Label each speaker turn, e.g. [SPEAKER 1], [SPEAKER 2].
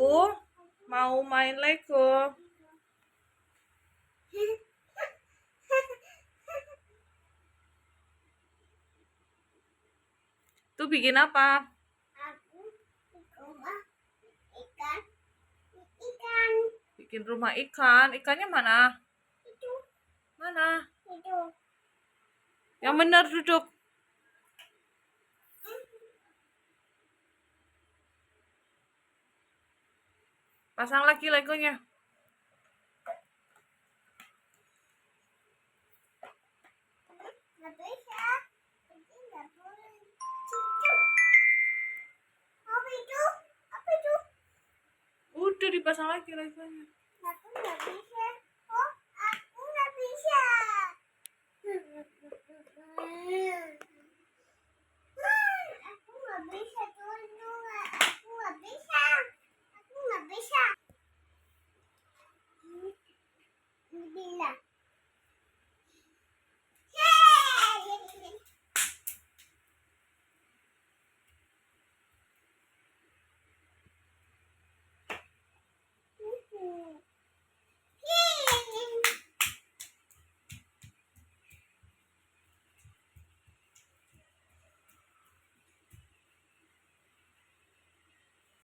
[SPEAKER 1] Lego? Mau main Lego? Tuh bikin apa?
[SPEAKER 2] Aku rumah ikan.
[SPEAKER 1] Bikin rumah ikan. Ikannya mana?
[SPEAKER 2] Itu
[SPEAKER 1] Mana?
[SPEAKER 2] itu.
[SPEAKER 1] Yang benar duduk. Pasang lagi Legonya.
[SPEAKER 2] Nggak bisa. Ini nggak boleh. Cucuk. Apa itu? Apa itu?
[SPEAKER 1] Udah dipasang lagi Legonya.
[SPEAKER 2] Aku nggak bisa.